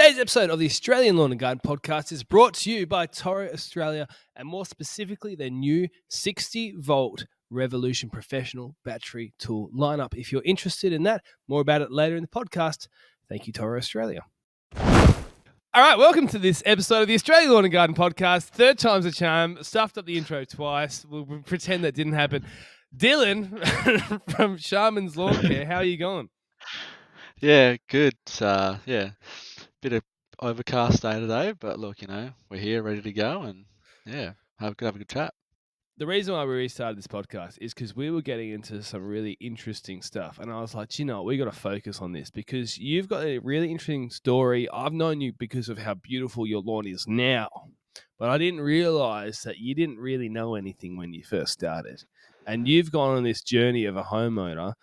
Today's episode of the Australian Lawn and Garden Podcast is brought to you by Toro Australia, and more specifically their new 60-volt Revolution Professional battery tool lineup. If you're interested in that, more about it later in the podcast. Thank you, Toro Australia. All right, welcome to this episode of the Australian Lawn and Garden Podcast. Third time's a charm. Stuffed up the intro twice. We'll pretend that didn't happen. Dylan from Sharman's Lawn Care, how are you going? Yeah, good. Bit of overcast day today, but look, we're here ready to go and have a good chat. The reason why we restarted this podcast is because we were getting into some really interesting stuff. And I was like, we got to focus on this because you've got a really interesting story. I've known you because of how beautiful your lawn is now, but I didn't realize that you didn't really know anything when you first started. And you've gone on this journey of a homeowner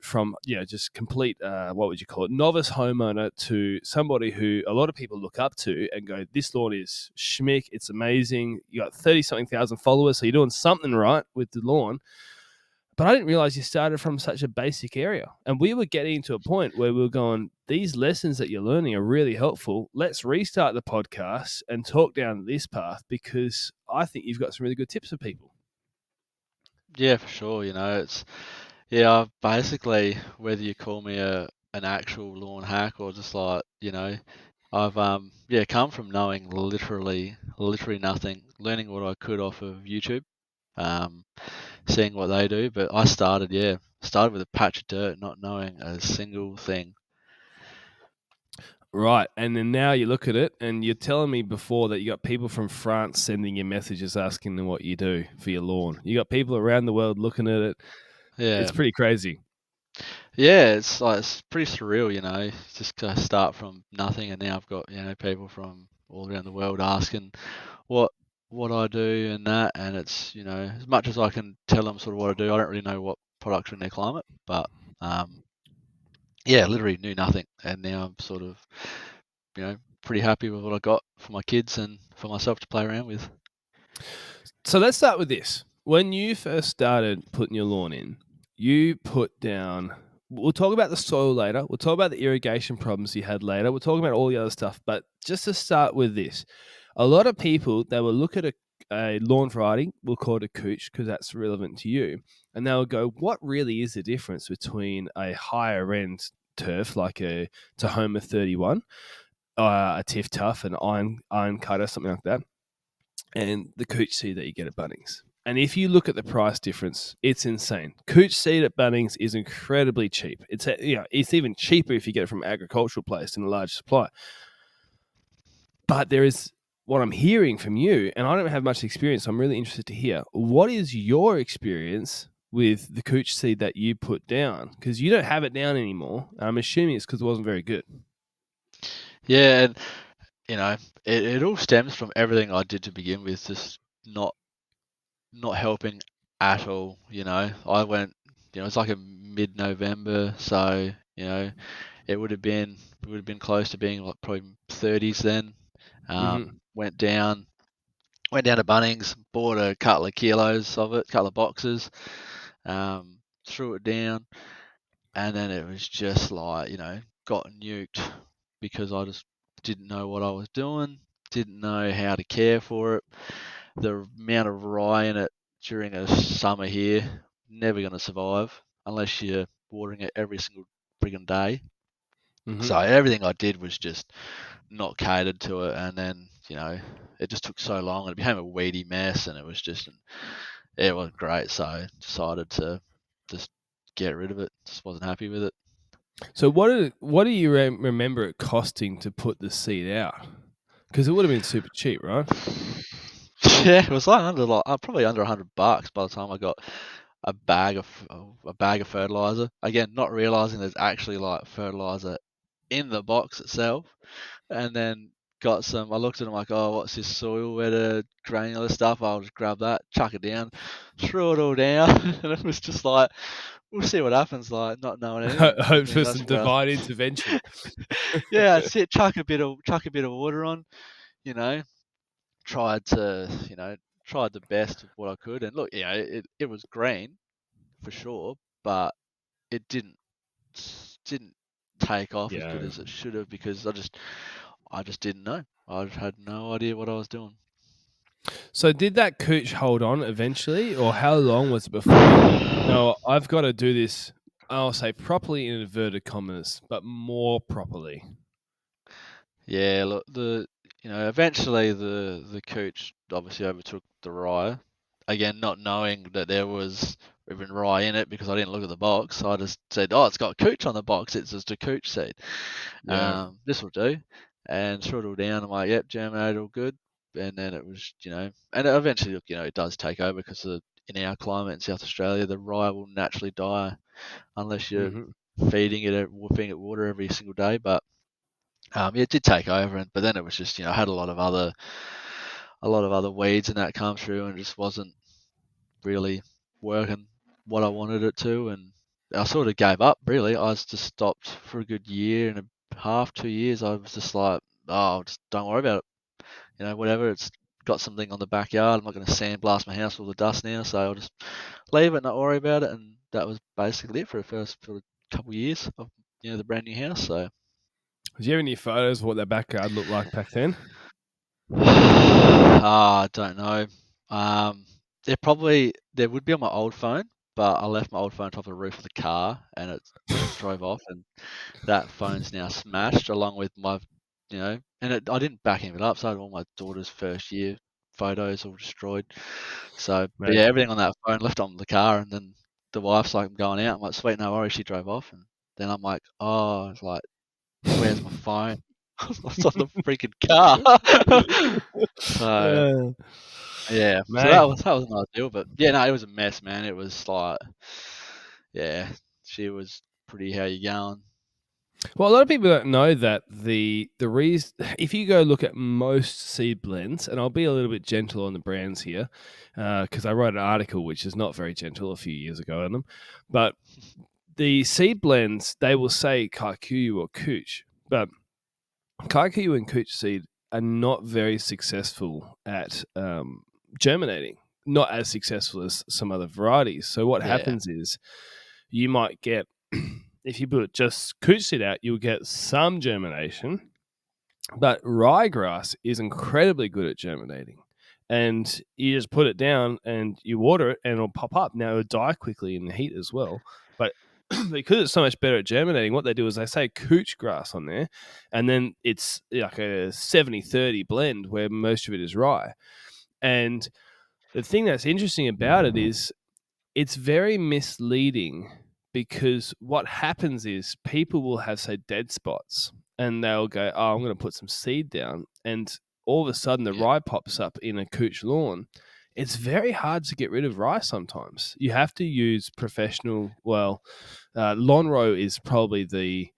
from just complete what would you call it, novice homeowner to somebody who a lot of people look up to and go, this lawn is schmick, it's amazing. You got 30-something thousand followers, so you're doing something right with the lawn. But I didn't realize you started from such a basic area. And we were getting to a point where we were going, these lessons that you're learning are really helpful. Let's restart the podcast and talk down this path because I think you've got some really good tips for people. Yeah, for sure. I've basically, whether you call me an actual lawn hack or just like, I've come from knowing literally nothing, learning what I could off of YouTube, seeing what they do. But I started with a patch of dirt, not knowing a single thing. Right. And then now you look at it and you're telling me before that you got people from France sending you messages asking them what you do for your lawn. You got people around the world looking at it. Yeah. It's pretty crazy. Yeah, it's pretty surreal, just to start from nothing, and now I've got, people from all around the world asking what I do and that, and it's, as much as I can tell them sort of what I do, I don't really know what products are in their climate, but literally knew nothing, and now I'm sort of, pretty happy with what I got for my kids and for myself to play around with. So let's start with this. When you first started putting your lawn in, you put down, we'll talk about the soil later. We'll talk about the irrigation problems you had later. We'll talk about all the other stuff. But just to start with this, a lot of people, they will look at a lawn variety, we'll call it a cooch because that's relevant to you. And they'll go, what really is the difference between a higher end turf like a Tahoma 31, a Tiff Tough, an iron cutter, something like that, and the cooch seed that you get at Bunnings? And if you look at the price difference, it's insane. Cooch seed at Bunnings is incredibly cheap. It's even cheaper if you get it from an agricultural place in a large supply. But there is what I'm hearing from you, and I don't have much experience, so I'm really interested to hear. What is your experience with the cooch seed that you put down? Because you don't have it down anymore. I'm assuming it's because it wasn't very good. Yeah, and it all stems from everything I did to begin with, just not helping at all. I went, it's like a mid-November, so it would have been close to being like probably 30s then. Went down to Bunnings, bought a couple of kilos of it, couple of boxes, threw it down, and then it was just like, got nuked because I just didn't know what I was doing, didn't know how to care for it. The amount of rye in it during a summer here, never going to survive unless you're watering it every single friggin' day. So everything I did was just not catered to it, and then it just took so long and it became a weedy mess, and it wasn't great. So I decided to just get rid of it. Just wasn't happy with it. So what do you remember it costing to put the seed out? Because it would have been super cheap, right? Yeah, it was like probably under $100 by the time I got a bag of fertilizer. Again, not realizing there's actually like fertilizer in the box itself, and then got some. I looked at them like, oh, what's this soil wetter granular stuff? I'll just grab that, chuck it down, threw it all down, and it was just like, we'll see what happens. Like not knowing anything. Hope for some divine intervention. Yeah, that's it. Chuck a bit of water on. Tried the best of what I could, and look, it was green for sure, but it didn't take off as good Yeah. as it should have because I just didn't know. I had no idea what I was doing. So did that cooch hold on eventually, or how long was it before you went, no, I've got to do this, I'll say properly in inverted commas, but more properly? Yeah, look, eventually the coach obviously overtook the rye. Again, not knowing that there was even rye in it because I didn't look at the box. I just said, "Oh, it's got cooch on the box. It's just a cooch seed. Yeah. This will do." And throttle down. I'm like, "Yep, germinated all good." And then it was, and eventually, look, it does take over because in our climate in South Australia, the rye will naturally die unless you're Hmm. feeding it water every single day. But yeah, it did take over, but then it was just I had a lot of other weeds and that come through, and it just wasn't really working what I wanted it to, and I sort of gave up. Really, I was just stopped for a good year and a half, 2 years. I was just like, oh, just don't worry about it. Whatever. It's got something on the backyard. I'm not going to sandblast my house full of dust now, so I'll just leave it, not worry about it. And that was basically it for the first couple of years of the brand new house. So. Do you have any photos of what that backyard looked like back then? I don't know. Um, there would be on my old phone, but I left my old phone on top of the roof of the car, and it drove off, and that phone's now smashed along with I didn't back it up, so I had all my daughter's first year photos all destroyed. So, but yeah, Mate. everything on that phone left on the car, and then the wife's like, "I'm going out." I'm like, "Sweet, no worries." She drove off, and then I'm like, "Oh, it's like, where's my phone?" It's on the freaking car. So. Uh, Yeah, so Mate. that was not ideal, but yeah, no, it was a mess, man. It was like, yeah, she was pretty how you going? Well, a lot of people don't know that the reason, if you go look at most seed blends, and I'll be a little bit gentle on the brands here, because I wrote an article which is not very gentle a few years ago on them, but the seed blends, they will say Kikuyu or Cooch, but Kikuyu and Cooch seed are not very successful at germinating, not as successful as some other varieties. So what Yeah, happens is you might get, if you put just Cooch seed out, you'll get some germination, but ryegrass is incredibly good at germinating. And you just put it down and you water it and it'll pop up. Now it'll die quickly in the heat as well. But because it's so much better at germinating, what they do is they say cooch grass on there, and then it's like a 70-30 blend where most of it is rye. And the thing that's interesting about it is it's very misleading because what happens is people will have, say, dead spots and they'll go, oh, I'm going to put some seed down. And all of a sudden the yeah, rye pops up in a cooch lawn. It's very hard to get rid of rye sometimes. You have to use professional, Lonro is probably the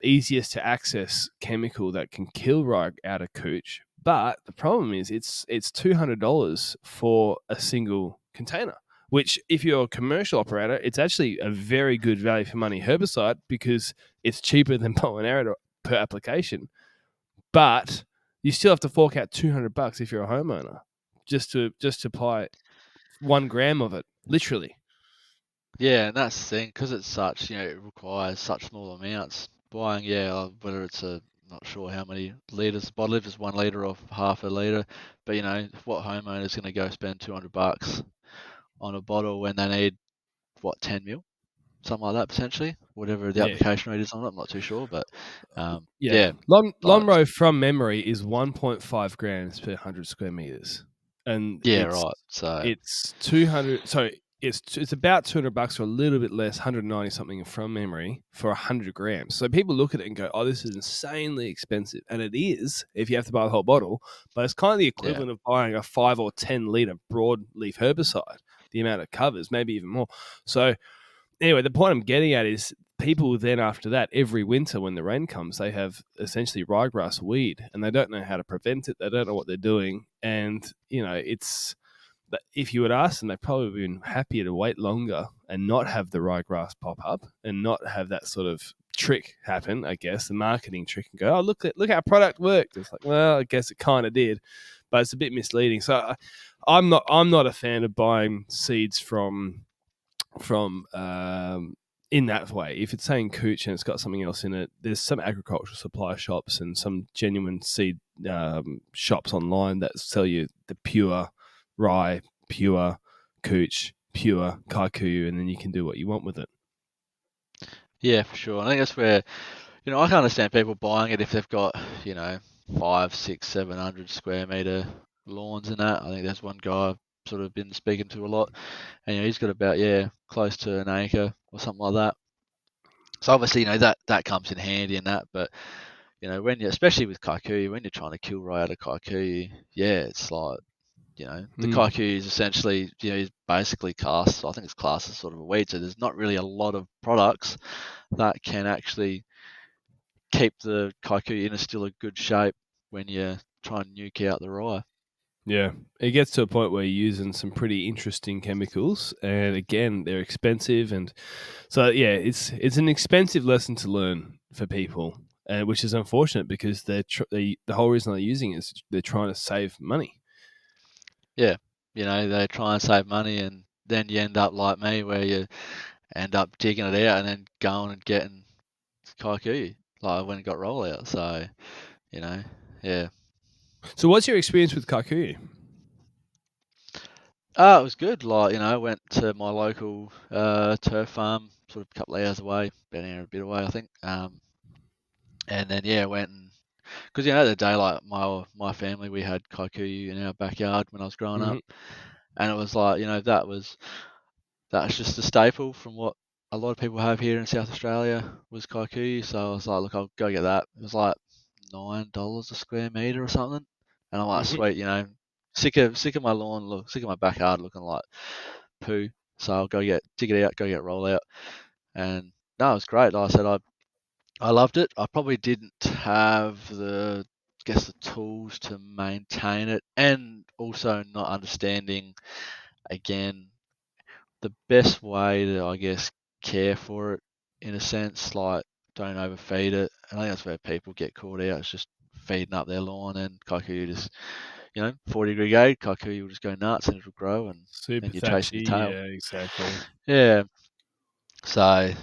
easiest to access chemical that can kill rye out of cooch. But the problem is it's $200 for a single container. Which, if you're a commercial operator, it's actually a very good value for money herbicide because it's cheaper than bow and arrow per application. But you still have to fork out $200 if you're a homeowner just to apply 1 gram of it, literally. yeah, and that's the thing because it's such, it requires such small amounts. Buying, yeah, whether it's not sure how many liters the bottle, if it's 1 liter or half a liter, but what homeowner is going to go spend $200 on a bottle when they need 10 mil? Something like that potentially, whatever the Yeah, application rate is on it. I'm not too sure, but yeah. yeah, like, Lonro from memory is 1.5 grams per 100 square meters, and yeah, it's right. So it's 200. So it's about $200 or a little bit less, 190 something from memory for 100 grams. So people look at it and go, "Oh, this is insanely expensive," and it is if you have to buy the whole bottle. But it's kind of the yeah, equivalent of buying a 5 or 10 liter broadleaf herbicide. The amount it covers, maybe even more. So anyway, the point I'm getting at is people then after that, every winter when the rain comes, they have essentially ryegrass weed and they don't know how to prevent it. They don't know what they're doing. And, it's if you would ask them, they've probably been happier to wait longer and not have the ryegrass pop up and not have that sort of trick happen, I guess, the marketing trick and go, oh, look how product worked. It's like, well, I guess it kind of did, but it's a bit misleading. So I'm not a fan of buying seeds from in that way. If it's saying cooch and it's got something else in it, there's some agricultural supply shops and some genuine seed shops online that sell you the pure rye, pure cooch, pure kikuyu, and then you can do what you want with it. Yeah, for sure. I think that's where, I can understand people buying it if they've got, you know, 5, 6, 700 square meter lawns and that. I think there's one guy I've sort of been speaking to a lot, and he's got about, close to an acre or something like that. So obviously, that comes in handy in that, but when you, especially with kikuyu, when you're trying to kill right out of kikuyu, yeah, it's like, the Mm. kikuyu is essentially, is basically cast. I think it's classed as sort of a weed. So there's not really a lot of products that can actually keep the kikuyu in still a good shape when you try and nuke out the rye. Yeah, it gets to a point where you're using some pretty interesting chemicals, and again, they're expensive, and so yeah, it's an expensive lesson to learn for people, which is unfortunate because the whole reason they're using it is they're trying to save money. Yeah, they try and save money, and then you end up like me, where you end up digging it out and then going and getting kikuyu. Like I went and got rollout. So you know, yeah. So, what's your experience with kikuyu? It was good. Like, I went to my local turf farm, sort of a couple of hours away, about an hour and a bit away, I think. And then went and because the day, like my family, we had kikuyu in our backyard when I was growing up, Hmm. and it was like that's just a staple from what a lot of people have here in South Australia was kikuyu. So I was like, look, I'll go get that. It was like $9 a square meter or something, and I'm like, Hmm. sweet, sick of my lawn, sick of my backyard looking like poo. So I'll dig it out, go get roll out, and no, it was great. Like I said, I loved it. I probably didn't have the tools to maintain it, and also not understanding again the best way to, I guess, care for it in a sense, like don't overfeed it. And I think that's where people get caught out. It's just feeding up their lawn, and kikuyu just, 40-degree gauge, kikuyu will just go nuts and it'll grow, and Super then you're chasing your thatchy, tail. yeah, exactly. Yeah. So,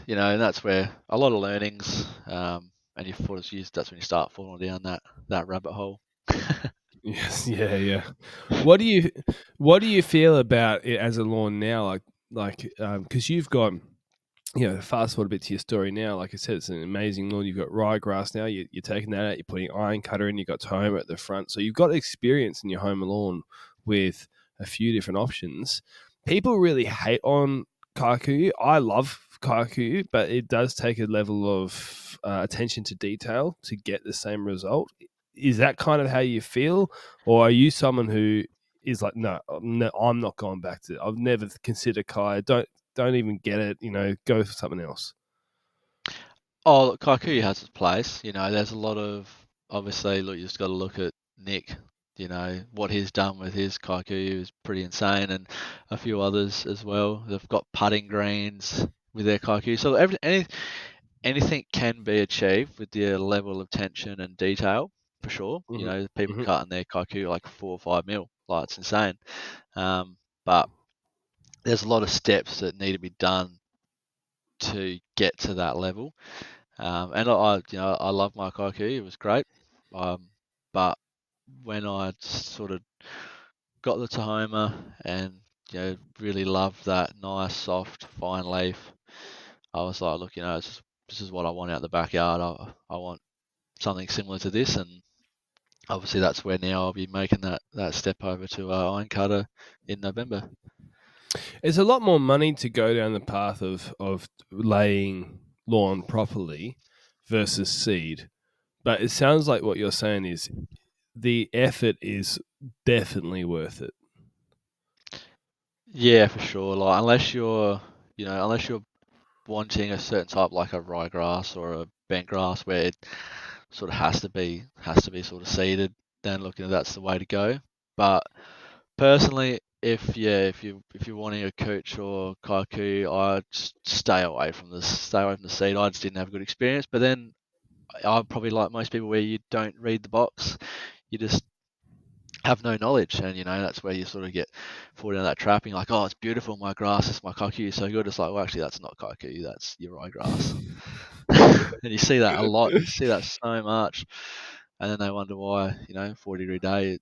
and that's where a lot of learnings, and that's when you start falling down that rabbit hole. Yes, yeah, yeah. What do you feel about it as a lawn now? Like, because you've got, fast forward a bit to your story now. Like I said, it's an amazing lawn. You've got ryegrass now. You're taking that out. You're putting iron cutter in. You've got Toro at the front. So you've got experience in your home lawn with a few different options. People really hate on kikuyu. I love kikuyu, but it does take a level of attention to detail to get the same result. Is that kind of how you feel, or are you someone who is like, no, no, I'm not going back to it. I've never considered Kai. Don't even get it. Go for something else. Oh, look, Kikuyu has its place. There's a lot of obviously. Look, you just got to look at Nick. What he's done with his Kikuyu is pretty insane, and a few others as well. They've got putting greens with their Kikuyu, so anything can be achieved with the level of tension and detail for sure. Hmm. People Hmm. cutting their Kikuyu like 4 or 5 mil, like it's insane. But there's a lot of steps that need to be done to get to that level. And I love my Kikuyu. It was great. Um, but when I sort of got the Tahoma and really loved that nice, soft, fine leaf, I was like, look, this is what I want out the backyard. I want something similar to this, and obviously that's where now I'll be making that step over to iron cutter in November. It's a lot more money to go down the path of laying lawn properly versus seed. But it sounds like what you're saying is the effort is definitely worth it. Yeah, for sure. Like unless you're wanting a certain type like a ryegrass or a bent grass where it sort of has to be sort of seeded, then looking that's the way to go. But personally, if you're wanting a cooch or kaiku, I'd stay away from the seed. I just didn't have a good experience. But then I'm probably like most people where you don't read the box. You just have no knowledge, and that's where you sort of get fall down that trap. And you're like, oh, it's beautiful, my grass, it's my cockatoo so good. It's like, well, actually, that's not cockatoo, that's your ryegrass. And you see that a lot. You see that so much, and then they wonder why 40-degree day,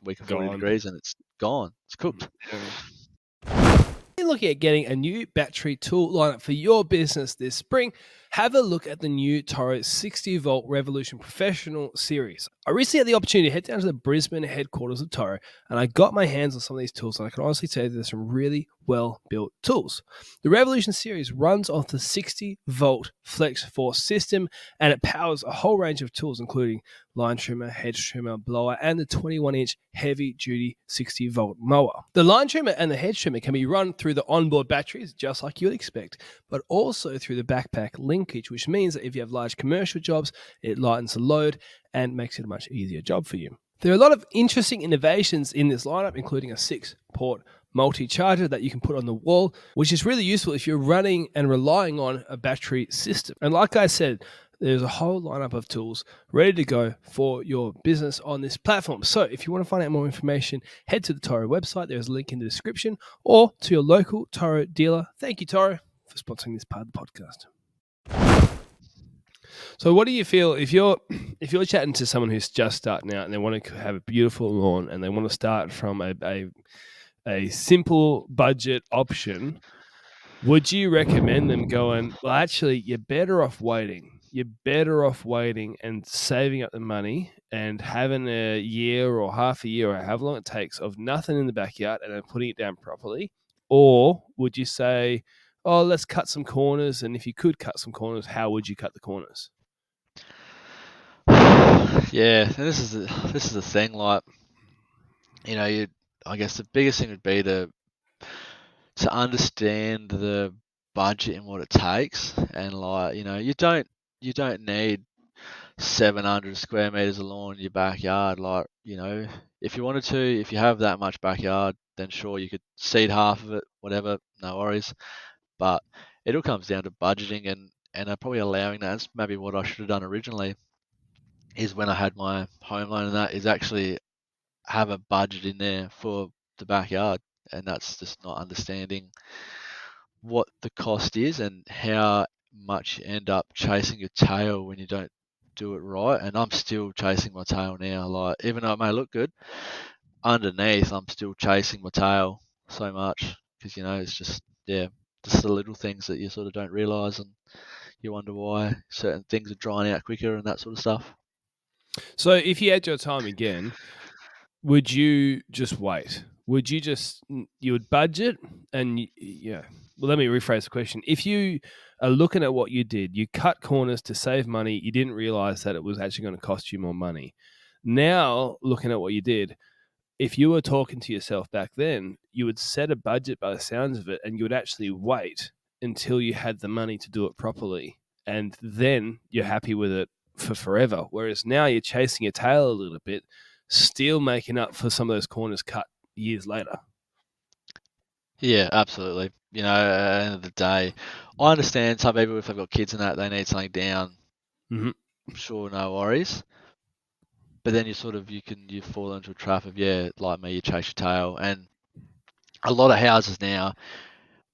week of 40 Gone. degrees, and it's gone. It's cooked. Yeah. You're looking at getting a new battery tool lineup for your business this spring, have a look at the new Toro 60 volt Revolution Professional series. I recently had the opportunity to head down to the Brisbane headquarters of Toro, and I got my hands on some of these tools, and I can honestly say that there's some really well built tools. The Revolution series runs off the 60 volt Flex Force system, and it powers a whole range of tools, including line trimmer, hedge trimmer, blower, and the 21-inch heavy-duty 60-volt mower. The line trimmer and the hedge trimmer can be run through the onboard batteries, just like you would expect, but also through the backpack linkage, which means that if you have large commercial jobs, it lightens the load and makes it a much easier job for you. There are a lot of interesting innovations in this lineup, including a 6-port multi-charger that you can put on the wall, which is really useful if you're running and relying on a battery system. And like I said, there's a whole lineup of tools ready to go for your business on this platform. So if you want to find out more information, head to the Toro website. There's a link in the description, or to your local Toro dealer. Thank you, Toro, for sponsoring this part of the podcast. So what do you feel if you're chatting to someone who's just starting out and they want to have a beautiful lawn and they want to start from a simple budget option? Would you recommend them going, well, actually, you're better off waiting. You're better off waiting and saving up the money and having a year or half a year or however long it takes of nothing in the backyard and then putting it down properly? Or would you say, oh, let's cut some corners? And if you could cut some corners, how would you cut the corners? Yeah, and this is the thing. Like, I guess the biggest thing would be to understand the budget and what it takes, and like you don't need 700 square meters of lawn in your backyard. Like, if you wanted to, if you have that much backyard, then sure, you could seed half of it, whatever, no worries. But it all comes down to budgeting, and probably allowing that. That's maybe what I should have done originally, is when I had my home loan, and that is actually have a budget in there for the backyard, and that's just not understanding what the cost is and how much you end up chasing your tail when you don't do it right. And I'm still chasing my tail now. Like, even though it may look good, underneath I'm still chasing my tail so much, because it's just just the little things that you sort of don't realize, and you wonder why certain things are drying out quicker and that sort of stuff. So if you had your time again, would you just wait? Would you you would budget and yeah. Well, let me rephrase the question. If you are looking at what you did, you cut corners to save money. You didn't realize that it was actually going to cost you more money. Now, looking at what you did, if you were talking to yourself back then, you would set a budget by the sounds of it, and you would actually wait until you had the money to do it properly. And then you're happy with it for forever. Whereas now you're chasing your tail a little bit, still making up for some of those corners cut years later. Yeah, absolutely. At the end of the day, I understand some people, if they've got kids and that, they need something down. Mm-hmm. Sure, no worries. But then you fall into a trap of, like me, you chase your tail. And a lot of houses now,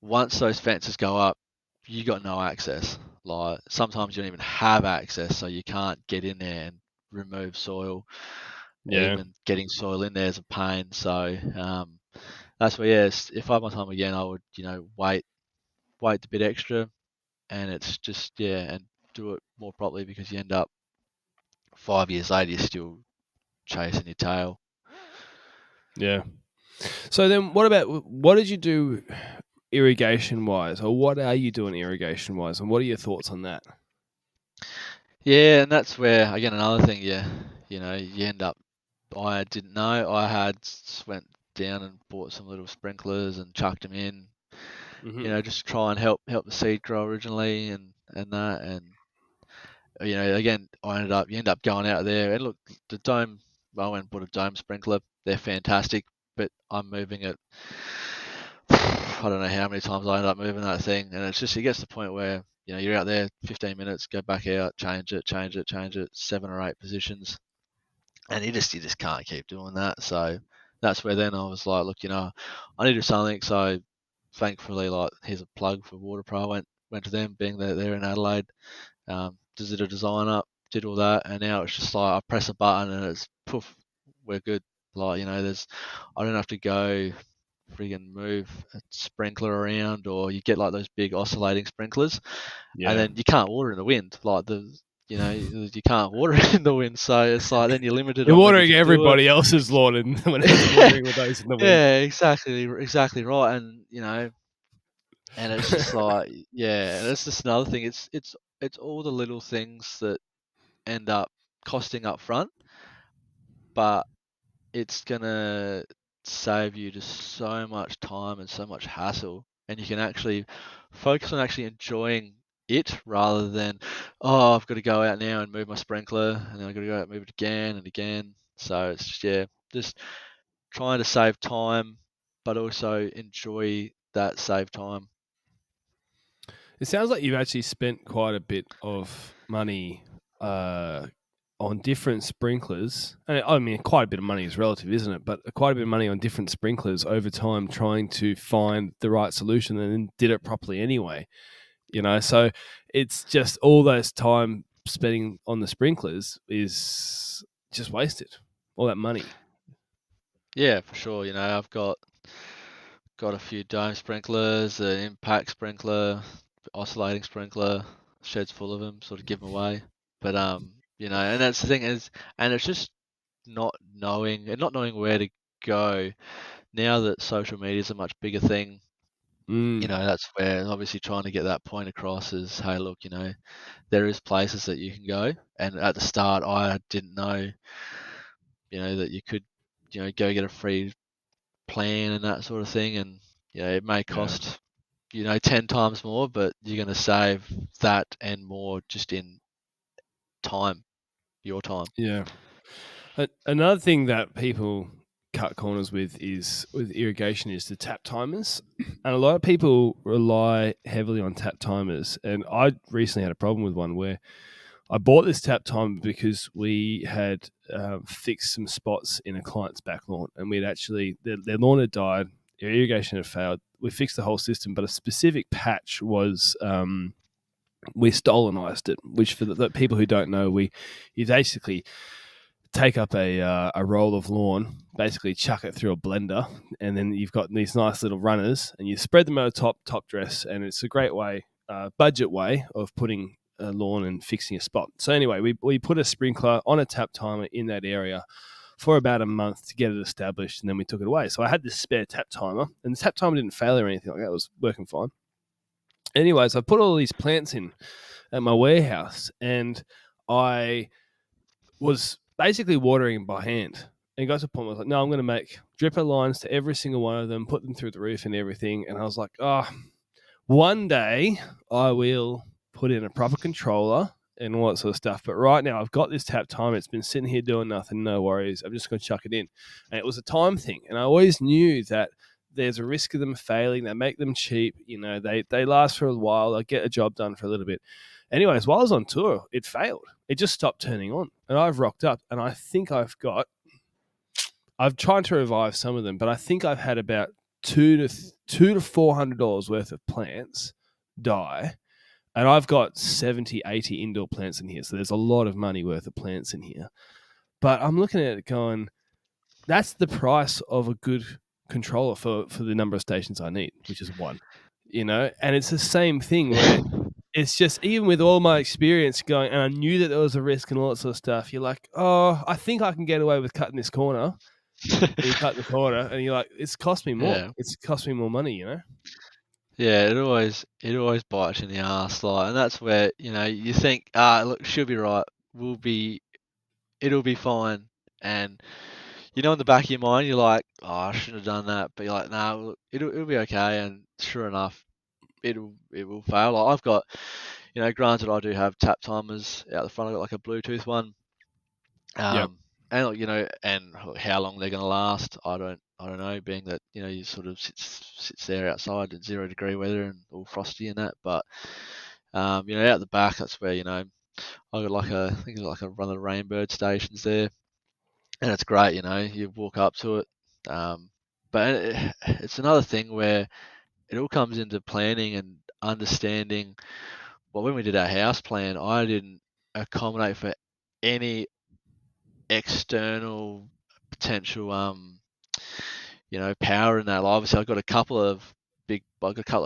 once those fences go up, you got no access. Like, sometimes you don't even have access, so you can't get in there and remove soil. Yeah. Even getting soil in there is a pain. So that's where, yes, if I had my time again, I would, wait a bit extra, and it's just, and do it more properly, because you end up 5 years later, you're still chasing your tail. Yeah. So then what did you do irrigation wise, or what are you doing irrigation wise, and what are your thoughts on that? Yeah, and that's where, again, another thing, you end up, I didn't know, went down and bought some little sprinklers and chucked them in, Mm-hmm. just to try and help the seed grow originally, and that, and again, you end up going out there, and look, the dome, I went and bought a dome sprinkler. They're fantastic, but I'm moving it. I don't know how many times I end up moving that thing, and it's just, it gets to the point where you're out there 15 minutes, go back out, change it, 7 or 8 positions, and you just can't keep doing that. So that's where then I was like, look, I need to do something. So thankfully, like, here's a plug for Water Pro. Went to them, being that they're in Adelaide. Did a design up, did all that, and now it's just like I press a button and it's poof, we're good. Like, I don't have to go friggin' move a sprinkler around, or you get like those big oscillating sprinklers, and Yeah. then you can't water in the wind. Like, you can't water in the wind, so it's like then you're limited You're on when you watering can do it. everybody else's lawn and when it's watering with those in the wind. Yeah, exactly right, and and it's just like, yeah, and it's just another thing. It's all the little things that end up costing up front, but it's gonna save you just so much time and so much hassle, and you can actually focus on actually enjoying it rather than, oh, I've got to go out now and move my sprinkler, and then I've got to go out and move it again and again. So it's just, yeah, just trying to save time, but also enjoy that save time. It sounds like you've actually spent quite a bit of money on different sprinklers. And I mean, quite a bit of money is relative, isn't it? But quite a bit of money on different sprinklers over time, trying to find the right solution, and then did it properly anyway. So it's just all those time spending on the sprinklers is just wasted. All that money. Yeah, for sure. I've got a few dome sprinklers, an impact sprinkler, oscillating sprinkler, sheds full of them, sort of give them away. But and that's the thing is, and it's just not knowing where to go now that social media is a much bigger thing. Mm, That's where obviously trying to get that point across is, hey, look, there is places that you can go. And at the start, I didn't know, that you could, go get a free plan and that sort of thing. And it may yeah. cost 10 times more, but you're going to save that and more just in time, your time. Yeah. Another thing that people cut corners with irrigation is the tap timers, and a lot of people rely heavily on tap timers. And I recently had a problem with one where I bought this tap timer because we had fixed some spots in a client's back lawn, and we'd actually their lawn had died, their irrigation had failed. We fixed the whole system, but a specific patch was. We stolenized it, which for the people who don't know, you basically take up a roll of lawn, basically chuck it through a blender, and then you've got these nice little runners, and you spread them over top dress, and it's a great way, budget way of putting a lawn and fixing a spot. So anyway, we put a sprinkler on a tap timer in that area for about a month to get it established, and then we took it away. So I had this spare tap timer, and the tap timer didn't fail or anything like that; it was working fine. Anyways, I put all these plants in at my warehouse, and I was basically watering by hand. And it got to a point where I was like, no, I'm going to make dripper lines to every single one of them, put them through the roof and everything. And I was like, one day I will put in a proper controller and all that sort of stuff. But right now I've got this tap timer. It's been sitting here doing nothing. No worries. I'm just going to chuck it in. And it was a time thing. And I always knew that there's a risk of them failing. They make them cheap. They last for a while. They get a job done for a little bit. Anyways, while I was on tour, it failed. It just stopped turning on. And I've rocked up and I think I've tried to revive some of them, but I think I've had about two to $400 worth of plants die. And I've got 70, 80 indoor plants in here. So there's a lot of money worth of plants in here. But I'm looking at it going, that's the price of a good controller for the number of stations I need, which is one. And it's the same thing where it's just, even with all my experience going, and I knew that there was a risk and all that sort of stuff, you're like, oh, I think I can get away with cutting this corner. And you cut the corner and you're like, it's cost me more. Yeah. It's cost me more money. Yeah, it always bites you in the ass, like, and that's where, you think, look, she'll be right. It'll be fine. And in the back of your mind, you're like, oh, I shouldn't have done that. But you're like, nah, look, it'll be okay. And sure enough, it will fail. Like, I've got, granted, I do have tap timers out the front. I've got like a Bluetooth one. Yep. And and how long they're going to last, I don't know. Being that you sort of sits there outside in 0 degree weather and all frosty and that, but out the back, that's where I got like I think like a run of the Rainbird stations there. and it's great. You walk up to it, but it's another thing where it all comes into planning and understanding. Well, when we did our house plan, I didn't accommodate for any external potential, power in that. Like, obviously, I got a couple of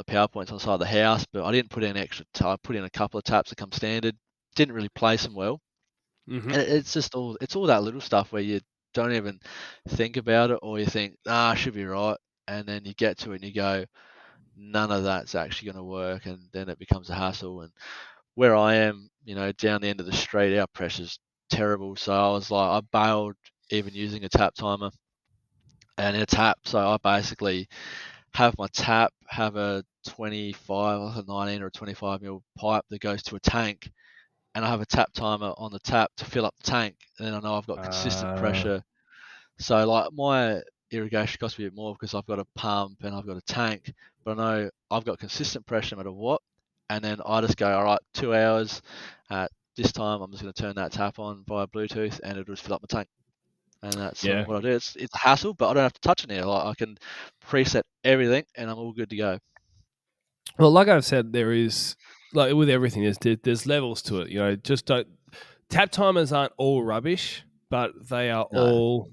power points on the side of the house, but I didn't put in extra. I put in a couple of taps that come standard. Didn't really place them well, Mm-hmm. and it's all that little stuff where you don't even think about it, or you think, I should be right, and then you get to it and you go, none of that's actually going to work, and then it becomes a hassle. And where I am, down the end of the street, our pressure's terrible. So I was like, I bailed even using a tap timer and a tap. So I basically have my tap, have a 25, like a 19 or a 25 mil pipe that goes to a tank, and I have a tap timer on the tap to fill up the tank. And then I know I've got consistent Uh, pressure. So like my irrigation costs me a bit more because I've got a pump and I've got a tank, but I know I've got consistent pressure no matter what. And then I just go, all right, 2 hours at this time, I'm just going to turn that tap on via Bluetooth, and it'll just fill up my tank. And that's sort yeah. of what I do. It's a hassle, but I don't have to touch it now. Like I can preset everything, and I'm all good to go. Well, like I've said, there is like with everything, there's levels to it. You know, just don't tap timers aren't all rubbish, but they are No, all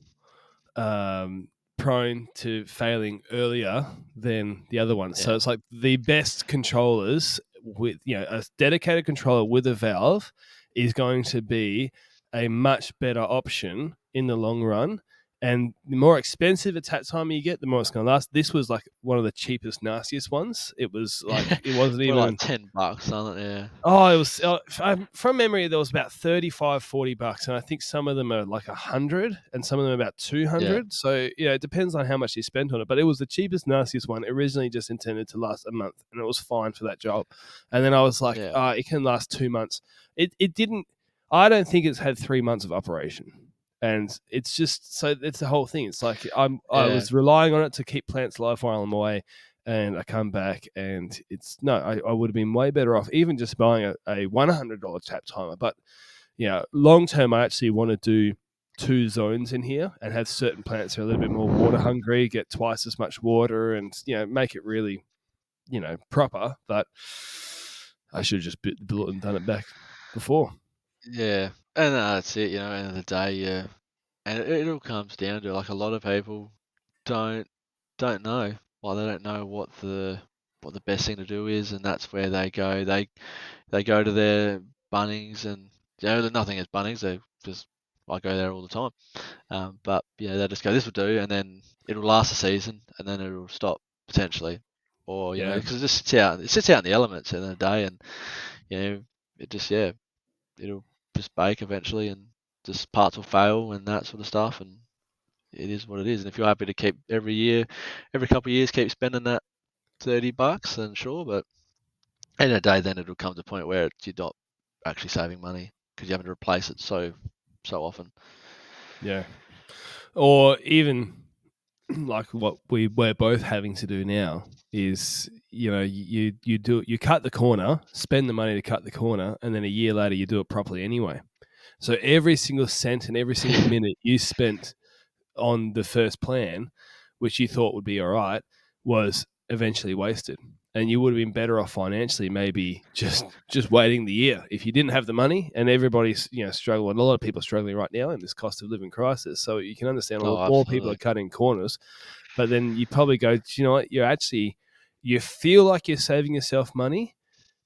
um, prone to failing earlier than the other ones. So yeah, it's like the best controllers with a dedicated controller with a valve is going to be a much better option in the long run. And the more expensive a tap timer you get, the more it's going to last. This was like one of the cheapest, nastiest ones. It was like it wasn't for like even. $10, aren't it? Yeah, Oh, it was from memory. There was about 35, $40, and I think some of them are like 100, and some of them are about yeah, 200. So it depends on how much you spent on it. But it was the cheapest, nastiest one. Originally, just intended to last a month, and it was fine for that job. And then I was like, yeah, it can last 2 months. It didn't. I don't think it's had 3 months of operation, and it's just so it's the whole thing. It's like I yeah, was relying on it to keep plants alive while I'm away, and I come back and it's no, I would have been way better off even just buying a $100 tap timer. But long term, I actually want to do two zones in here and have certain plants that are a little bit more water hungry, get twice as much water, and make it really proper. But I should have just bit the bullet and done it back before. yeah. And that's it. End of the day, yeah. And it all comes down to like a lot of people don't don't know. Well, they don't know what the best thing to do is, and that's where they go. They go to their Bunnings, and nothing is Bunnings. They just I go there all the time. But they just go, this will do, and then it'll last a season, and then it'll stop potentially, or Yeah, because it sits out in the elements at the end of the day, and you know it just it'll just bake eventually, and just parts will fail and that sort of stuff, and it is what it is. And if you're happy to keep every couple of years, keep spending that $30, then sure. But at the end of the day, then it'll come to a point where you're not actually saving money because you're having to replace it so often. yeah. Or even like what we're both having to do now is you cut the corner, spend the money to cut the corner, and then a year later you do it properly anyway. So every single cent and every single minute you spent on the first plan, which you thought would be all right, was eventually wasted. And you would have been better off financially, maybe just waiting the year if you didn't have the money. And everybody's struggling. A lot of people are struggling right now in this cost of living crisis. So you can understand a Oh, lot more people are absolutely. cutting corners. But then you probably go, do you know what? You feel like you're saving yourself money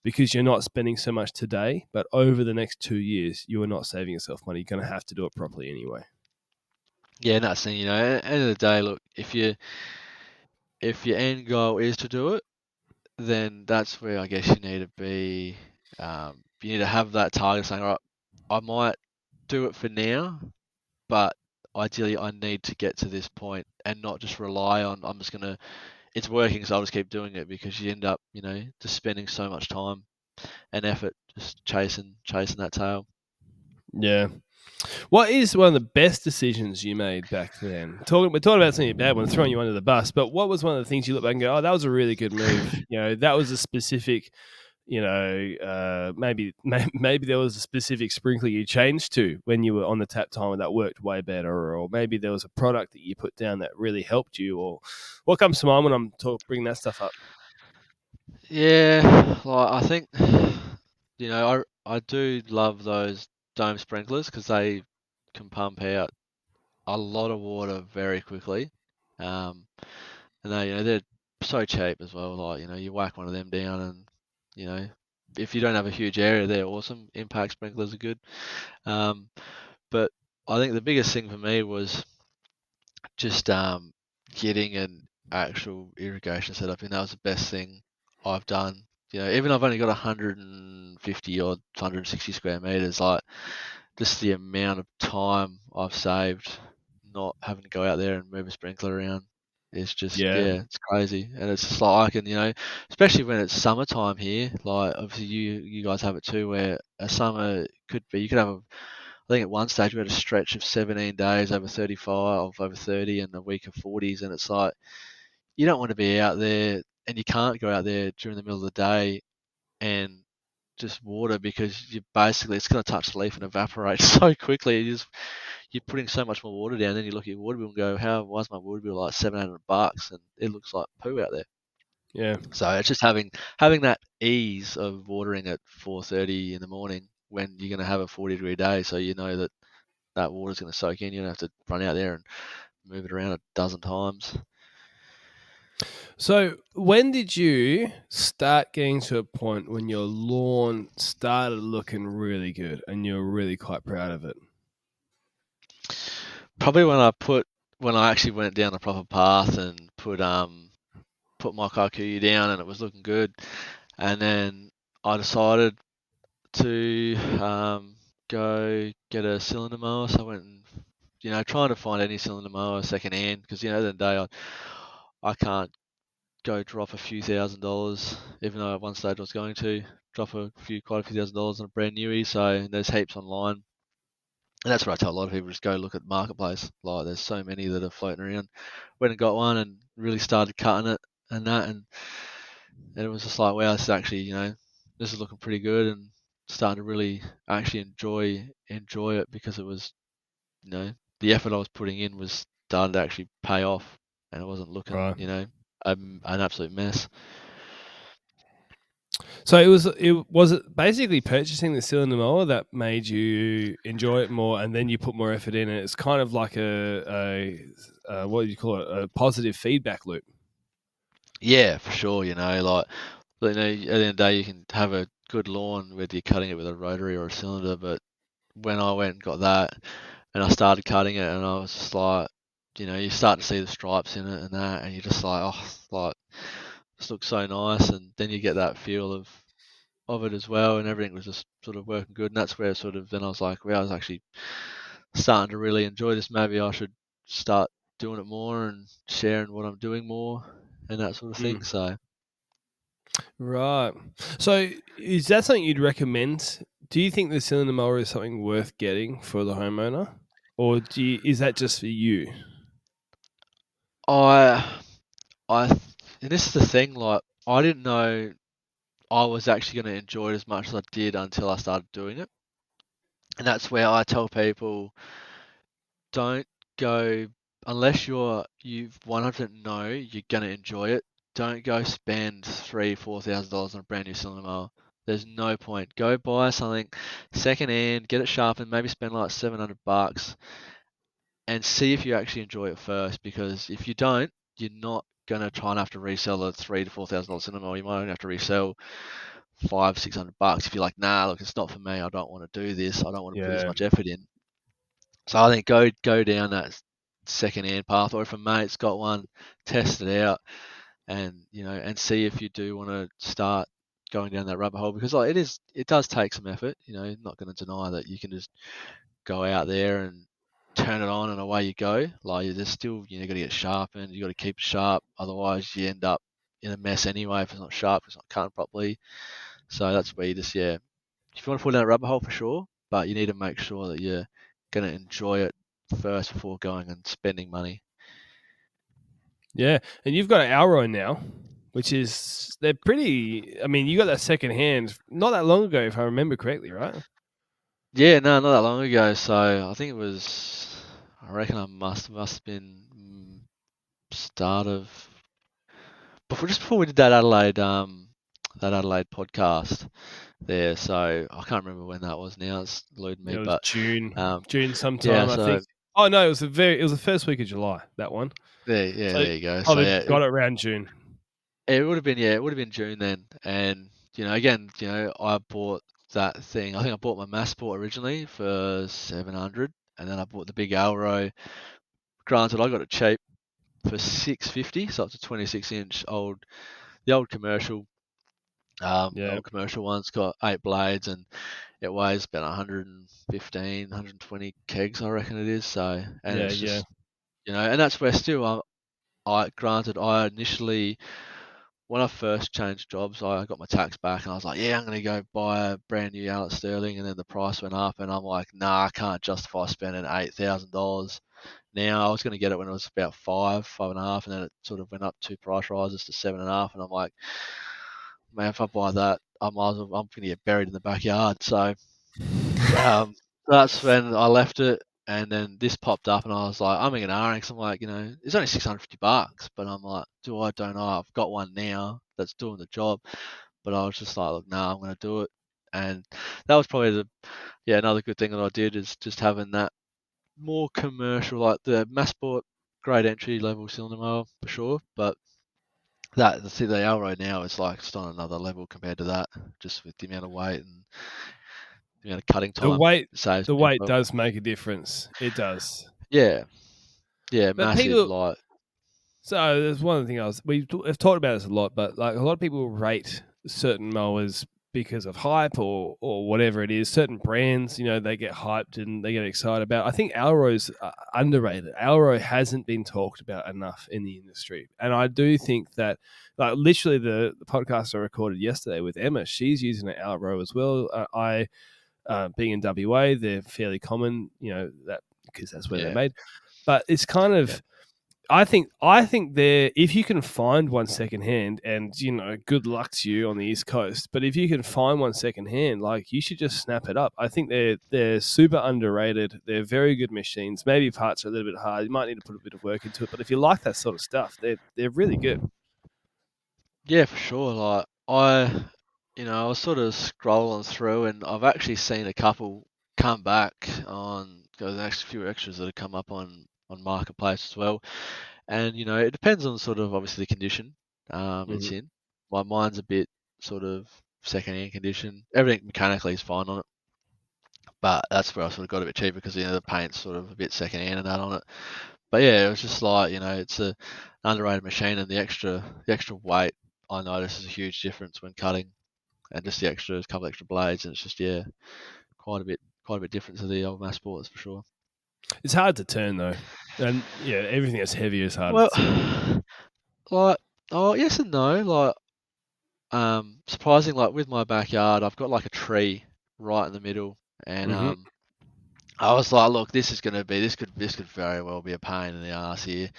because you're not spending so much today. But over the next 2 years, you are not saving yourself money. You're going to have to do it properly anyway. Yeah, and that's the thing. At the end of the day, look, if your end goal is to do it, then that's where I guess you need to be. You need to have that target saying, all right, I might do it for now, but ideally I need to get to this point and not just rely on I'm just gonna it's working so I'll just keep doing it, because you end up just spending so much time and effort just chasing that tail. Yeah. What is one of the best decisions you made back then? We're talking about something bad ones, throwing you under the bus, but what was one of the things you look back and go, oh, that was a really good move? That was a specific, maybe there was a specific sprinkler you changed to when you were on the tap time and that worked way better, or maybe there was a product that you put down that really helped you, or what comes to mind when I'm bringing that stuff up? Yeah, like I think, I do love those dome sprinklers because they can pump out a lot of water very quickly. Um, and they're so cheap as well. Like, you whack one of them down and, you know, if you don't have a huge area, they're awesome. Impact sprinklers are good. Um, but I think the biggest thing for me was just getting an actual irrigation setup, and that was the best thing I've done. Even I've only got 150 or 160 square meters, like just the amount of time I've saved not having to go out there and move a sprinkler around is just, Yeah, yeah, it's crazy. And it's just like I can, especially when it's summertime here, like obviously you guys have it too, where a summer could be, you could have I think at one stage we had a stretch of 17 days over 35, over 30, and a week of 40s, and it's like you don't want to be out there, and you can't go out there during the middle of the day and just water because you basically it's going to touch the leaf and evaporate so quickly. You're putting so much more water down. Then you look at your water bill and go, why is my water bill like $700 and it looks like poo out there? yeah. So it's just having that ease of watering at 4:30 in the morning when you're going to have a 40-degree day, so you know that that water's going to soak in. You don't have to run out there and move it around a dozen times. So, when did you start getting to a point when your lawn started looking really good and you were really quite proud of it? Probably when I actually went down the proper path and put my kikuyu down and it was looking good, and then I decided to go get a cylinder mower. So I went and trying to find any cylinder mower second hand because the day I can't go drop a few $1,000s, even though at one stage I was going to drop quite a few $1,000s on a brand newie. So there's heaps online, and that's what I tell a lot of people: just go look at marketplace. Like there's so many that are floating around. Went and got one and really started cutting it and that, and it was just like, wow, this is actually this is looking pretty good, and starting to really actually enjoy it because it was the effort I was putting in was starting to actually pay off, and it wasn't looking Right. an absolute mess. So it basically purchasing the cylinder mower that made you enjoy it more, and then you put more effort in, and it's kind of like a what do you call it? A positive feedback loop. Yeah, for sure. Like, at the end of the day, you can have a good lawn whether you're cutting it with a rotary or a cylinder. But when I went and got that, and I started cutting it, and I was just like, you start to see the stripes in it and that, and you're just like, oh, like this looks so nice, and then you get that feel of it as well, and everything was just sort of working good, and that's where sort of then I was like, well, I was actually starting to really enjoy this. Maybe I should start doing it more and sharing what I'm doing more and that sort of thing. Mm. So Right. So is that something you'd recommend? Do you think the cylinder mower is something worth getting for the homeowner, or is that just for you? I I and this is the thing, like I didn't know I was actually going to enjoy it as much as I did until I started doing it. And that's where I tell people don't go unless you've 100% know you're gonna enjoy it. Don't go spend $3,000-4,000 on a brand new cylinder mower. There's no point. Go buy something second hand, get it sharpened, maybe spend like $700 and see if you actually enjoy it first. Because if you don't, you're not gonna try and have to resell a $3,000 to $4,000 cylinder mower. You might only have to resell $500-600 if you're like, nah, look, it's not for me. I don't want to do this. I don't want to put this Yeah. much effort in. So I think go down that second hand path, or if a mate's got one, test it out, and and see if you do want to start going down that rabbit hole because like it does take some effort. Not going to deny that you can just go out there and turn it on and away you go. Like there's still got to get sharpened, you got to keep it sharp, otherwise you end up in a mess anyway if it's not sharp, if it's not cut properly. So that's where you just if you want to fall down a rabbit hole for sure, but you need to make sure that you're going to enjoy it first before going and spending money. Yeah. And you've got an Alro now. which is they're pretty. I mean, you got that second hand not that long ago, if I remember correctly, right? Yeah, no, not that long ago. So I think it was. I reckon I must have been start of just before we did that Adelaide podcast there. So I can't remember when that was now. It's eluding It me, was but June, um, June yeah. sometime, I think. So Oh no, it was the first week of July, that one. So there you go. So probably yeah, got it around June. it would have been it would have been June then, and again, I bought that thing. I think I bought my Massport originally for 700, and then I bought the big Alro. Granted, I got it cheap for 650, so it's a 26-inch the old commercial. The Yeah, old commercial one's got 8 blades and it weighs about 115, 120 kegs, I reckon it is. So, and yeah, it's yeah. just, and that's where still granted, I initially, when I first changed jobs, I got my tax back and I was like, yeah, I'm going to go buy a brand new Alex Sterling. And then the price went up and I'm like, nah, I can't justify spending $8,000 now. I was going to get it when it was about five and a half, and then it sort of went up 2 price rises to 7.5. And I'm like, man, if I buy that, I'm going to get buried in the backyard. So that's when I left it. And then this popped up, and I was like, I'm in an RX. I'm like, it's only $650, but I'm like, don't know. I've got one now that's doing the job, but I was just like, look, nah, I'm going to do it. And that was probably another good thing that I did is just having that more commercial, like the Massport, great entry level cylinder mower for sure, but the Alro now is like just on another level compared to that, just with the amount of weight and the amount of cutting The time weight, it saves the me as weight well. does make a difference. It does. Yeah, yeah, But massive. people, Like, so there's one thing we've talked about this a lot, but like a lot of people rate certain mowers because of hype or whatever it is. Certain brands, they get hyped and they get excited about. I think Alro's underrated. Alro hasn't been talked about enough in the industry, and I do think that, like, literally the podcast I recorded yesterday with Emma, she's using an Alro as well. Being in WA, they're fairly common, that because that's where they're yeah, made. But it's kind yeah, of, I think there, if you can find one secondhand, and good luck to you on the East Coast. But if you can find one secondhand, like, you should just snap it up. I think they're super underrated. They're very good machines. Maybe parts are a little bit hard. You might need to put a bit of work into it. But if you like that sort of stuff, they're really good. yeah, for sure. Like I was sort of scrolling through, and I've actually seen a couple come back on. There's actually a few extras that have come up on marketplace as well. And it depends on sort of obviously the condition it's Mhm. in. Mine's a bit sort of second-hand condition. Everything mechanically is fine on it, but that's where I sort of got a bit cheaper because the paint's sort of a bit second-hand and that on it. But yeah, it was just like it's a underrated machine, and the extra weight I notice is a huge difference when cutting, and just the couple extra blades, and it's just quite a bit different to the old mass sports for sure. It's hard to turn though, and yeah, everything that's heavy is harder Well, to turn. like, oh yes and no. Like, surprising, like with my backyard, I've got like a tree right in the middle, and Hmm. I was like, look, this could very well be a pain in the ass here,